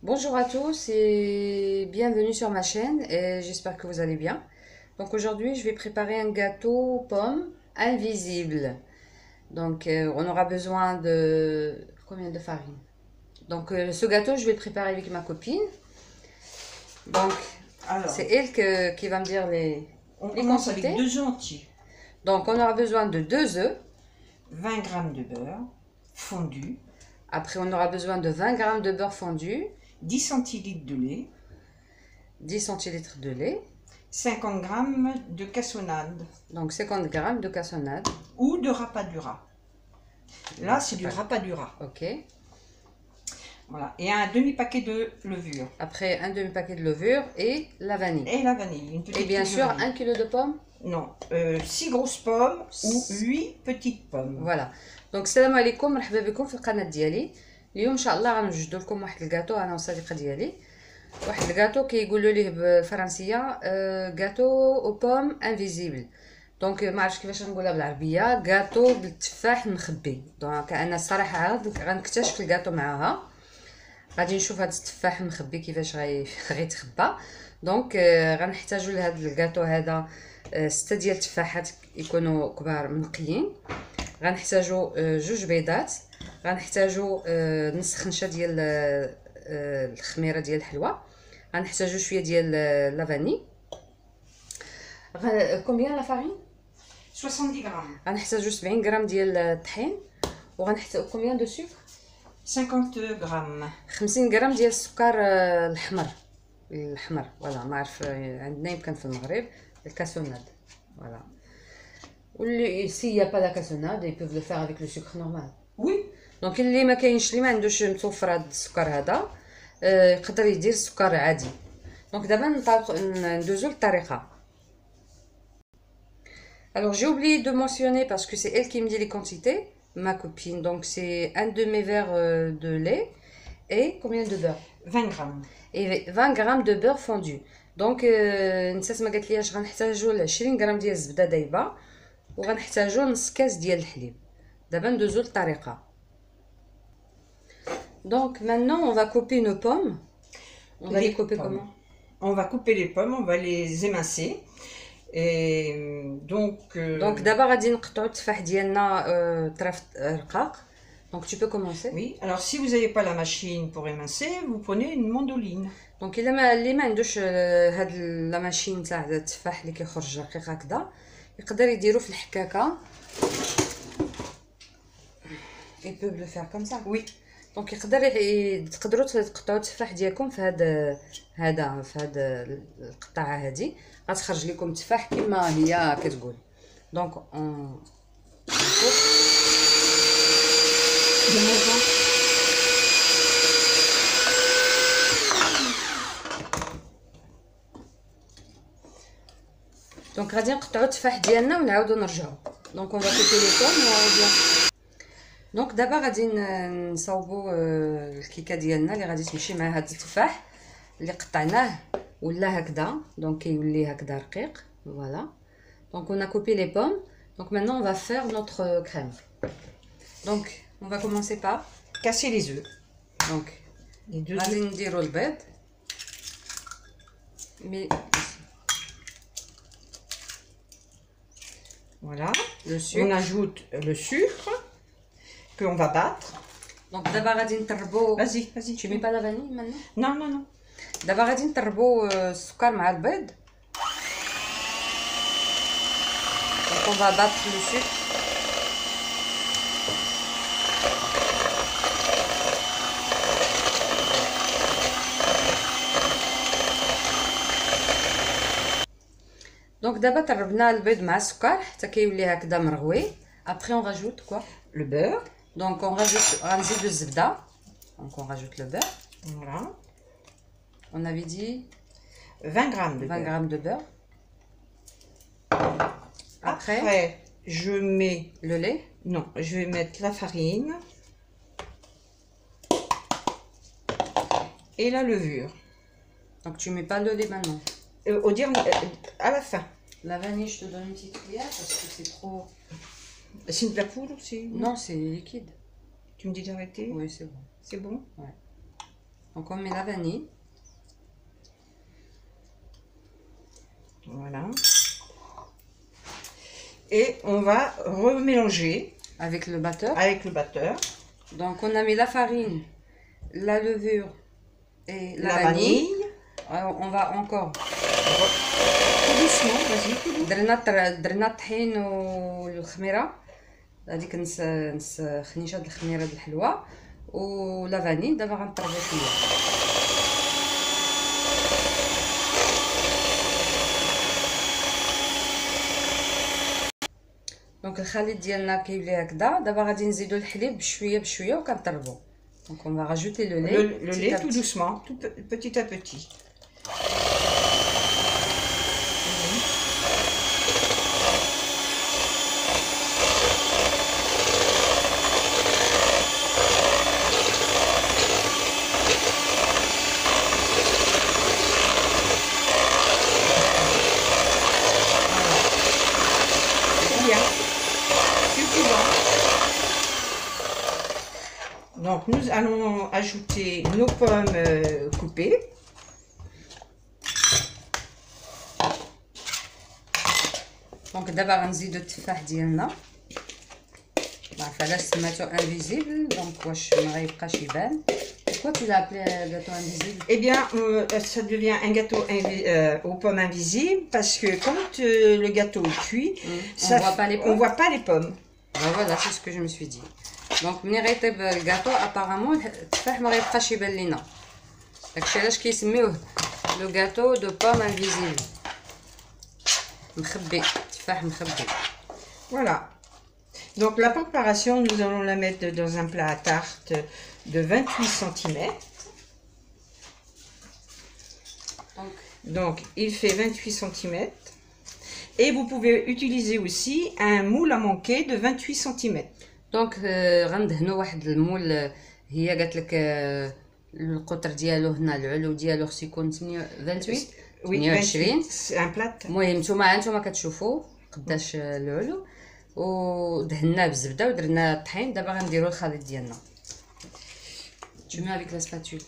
Bonjour à tous et bienvenue sur ma chaîne et j'espère que vous allez bien. Donc aujourd'hui je vais préparer un gâteau aux pommes invisible. Donc on aura besoin de combien de farine? Donc ce gâteau je vais le préparer avec ma copine. Donc Alors, c'est elle qui va me dire on les commence avec quantités. 2 œufs entiers, Donc on aura besoin de 2 œufs. 20 g de beurre fondu, Après on aura besoin de 20 grammes de beurre fondu, 10 centilitres de lait, 10 centilitres de lait, 50 g de cassonade donc 50 grammes de cassonade. ou de rapadura. Là, c'est du rapadura. Ok. Voilà. Et un demi-paquet de levure. Après, un demi-paquet de levure et la vanille. Et la vanille. Une petite Et bien touche de sûr, vanille. 1 kilo de pommes. Non, 6 grosses pommes ou 8 petites pommes. Voilà. Donc السلام عليكم، مرحبا بكم في القناة ديالي. اليوم ان شاء الله غنوجدوا لكم واحد الكاطو انا والصديقه ديالي. واحد الكاطو كيقولوا ليه بالفرنسيه كاطو او بوم انفيزيبل. دونك ما عرفتش كيفاش نقولها بالعربيه، كاطو بالتفاح المخبي. دونك انا الصراحه غنكتشف الكاطو معاها. غادي نشوف هاد التفاح المخبي كيفاش غيتخبى. دونك غنحتاجوا لهاد الكاطو هذا 6 ديال التفاحات يكونوا كبار منقيين. غنحتاجوا جوج بيضات. غنحتاجوا نص خنشه ديال الخميره ديال الحلوى. غنحتاجوا شويه ديال لافاني. كومبيان لا فارين 70 g. غنحتاجوا 70 غرام ديال الطحين. وغنحتاجوا كومبيان دو سكر 50 g. 50 غرام ديال السكر الحمر فوالا. ما عرف عندنا يمكن في المغرب الكاسوناد فوالا. واللي سي يا با لا كاسوناد ils peuvent le faire avec le sucre normal. Oui. دونك اللي ما كاينش، اللي ما عندوش متوفر هذا السكر هذا يقدر يدير السكر عادي. دونك دابا ندوزو للطريقه. Alors j'ai oublié de mentionner parce que c'est elle qui me dit les quantités, ma copine. Donc c'est un demi-verre de lait et combien de beurre? 20 g. et 20 grammes de beurre fondu. دونك نسات ما قالت لياش غنحتاجوا 20 غرام ديال الزبده دايبه وغنحتاجوا نص كاس ديال الحليب. دابا ندوزو للطريقه. Donc maintenant on va couper nos pommes. On va les couper pommes. comment? On va couper les pommes, on va les émincer. Et donc d'abord غادي نقطعوا التفاح ديالنا طرف رقاق. Donc tu peux commencer. Oui, alors si vous n'avez pas la machine pour émincer, vous prenez une mandoline. Donc اللي ما عندوش هاد لا ماشين تاع التفاح اللي كيخرج رقيق هكذا يقدر يديرو في الحكاكه. ils peuvent le faire comme ça. Oui. دونك تقدروا تقطعوا التفاح ديالكم في هذا القطعه هذه غتخرج لكم التفاح كما هي كتقول. دونك دونك غادي نقطعوا التفاح ديالنا ونعاودوا نرجعوا. دونك اون فا كوبي لي بوم ونعاودوا. دونك دابا غادي نصاوبوا الكيكه ديالنا اللي غادي تمشي مع هذا التفاح اللي قطعناه ولا هكذا. دونك كيولي هكذا رقيق فوالا. دونك on a coupé les pommes. Donc maintenant on va faire notre crème. Donc on va commencer par casser les œufs. Donc les deux غادي œufs. نديروا البيض. Mais Voilà. Le sucre. On ajoute le sucre que on va battre. Donc دابا غادي نطربوا. Vas-y, vas-y. Tu mets pas la vanille maintenant? Non, non, non. دابا غادي نطربوا السكر مع البيض. Donc on va battre le sucre. Donc d'abord طربنا البيض مع السكر حتى كيولي هكذا مرغوي. Après on rajoute quoi? Le beurre. Donc on rajoute غنزيدو الزبده. Donc on rajoute le beurre. Voilà. On avait dit 20 g de 20 beurre. g de beurre. Après, je mets le lait. Non, je vais mettre la farine et la levure. Donc tu mets pas le lait maintenant. Au dire à la fin. La vanille, je te donne une petite cuillère parce que c'est trop. C'est de la poudre aussi? Non, c'est liquide. Tu me dis d'arrêter? Oui, c'est bon. C'est bon? Ouais. Donc on met la vanille. Voilà. Et on va remélanger Avec le batteur. avec le batteur. Donc on a mis la farine, la levure et la vanille. On va encore. Tout doucement, vas-y. درنا الطحين والخميره هذيك نص خنيشه د الخميره د الحلوه ولا فاني. دابا غنطربو شويه. دونك الخليط ديالنا كيولي هكذا. دابا غادي نزيدو الحليب بشويه بشويه وكنطربو. دونك on va rajouter le lait. Le lait tout doucement, tout petit à petit. Donc nous allons ajouter nos pommes coupées. دونك دابا غنزيدو التفاح ديالنا. ما عرف علاش سماتو انفيزيبل. دونك واش ما غيبقاش يبان. Pourquoi tu l'as appelé gâteau invisible? Eh bien, ça devient un gâteau aux pommes invisibles parce que quand le gâteau est cuit, on voit pas les pommes. Ben voilà, c'est ce que je me suis dit. Donc ملي غيطيب الكاطو ابارامون التفاح ما غيبقاش يبان لينا. داكشي علاش كيسميوه لو gâteau de pomme invisible. مخبي، التفاح مخبي. Voilà. Donc la préparation, nous allons la mettre dans un plat à tarte de 28 cm. Donc il fait 28 cm. Et vous pouvez utiliser aussi un moule à manquer de 28 cm. دونك غندهنو واحد المول. هي قالت لك القطر ديالو هنا العلو ديالو خص يكون 28 28. سي ان بلات. المهم نتوما كتشوفوا قداش العلو. ودهناه بالزبده ودرنا الطحين. دابا غنديروا الخليط ديالنا. Tu mets avec la spatule.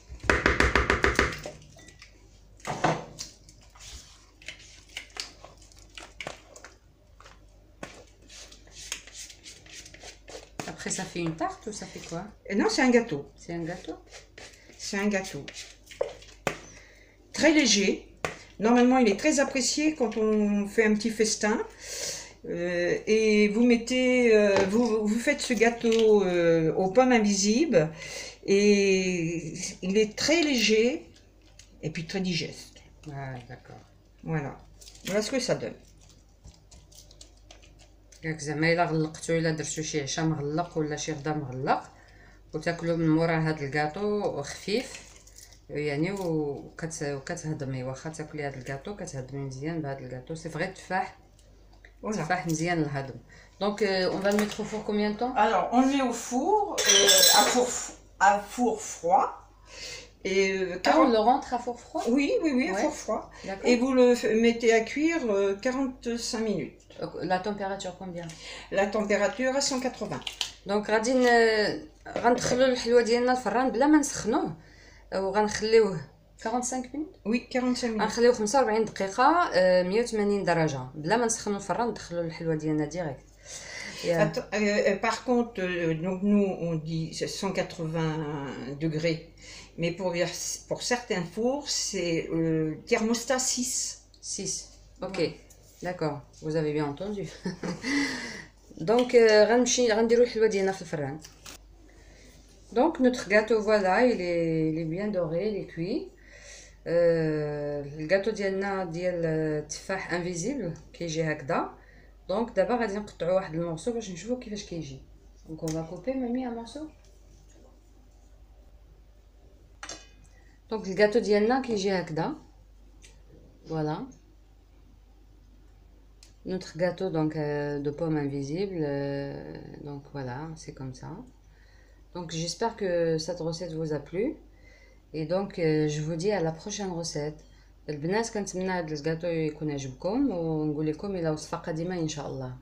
Après, ça fait une tarte ou ça fait quoi? Non, c'est un gâteau. C'est un gâteau? C'est un gâteau. Très léger. Normalement, il est très apprécié quand on fait un petit festin. Et vous mettez, vous faites ce gâteau aux pommes invisibles. Et il est très léger et puis très digeste. Ah, d'accord. Voilà. Voilà ce que ça donne. ياك زعما الا غلقتو الا درتو شي عشاء مغلق ولا شي غدا مغلق وتاكلو من مورا هاد الكاطو خفيف يعني وكتهضمي. واخا تاكلي هاد الكاطو كتهضمي مزيان بهاد الكاطو. سي فغي التفاح التفاح مزيان للهضم. دونك on va le mettre au four combien de temps? Alors on le met au four à four froid. Et on le rentre à four froid? Oui, à four froid. Et vous le mettez à cuire 45 minutes. La température combien? La température à 180. دونك غندخلو الحلوه ديالنا الفران بلا ما نسخنوه وغنخليوه 45 minutes. Oui, 45 minutes. غنخليوه 45 دقيقه 180 درجه بلا ما نسخنو الفران. ندخلو الحلوه ديالنا ديريكت. Par contre, donc nous on dit 180 degrés, mais pour certains fours c'est thermostat 6. 6. Ok, d'accord, vous avez bien entendu. Donc غنديرو الحلوه ديالنا في الفران. Donc notre gâteau voilà, il est bien doré, il est cuit. الجاتو ديالنا ديال التفاح انفيزيبل كيجي هكذا. دونك دابا غادي نقطعوا واحد المورسو باش نشوفوا كيفاش كيجي. دونك on va couper mamie un morceau. دونك الجاتو ديالنا كيجي هكذا. Voilà. Notre gâteau donc de pommes invisibles. Donc voilà, c'est comme ça. Donc j'espère que cette recette vous a plu. Et donc je vous dis à la prochaine recette. البنات كنتمنى هذا الكاطو يكون عجبكم ونقول لكم الى وصفه قادمه ان شاء الله.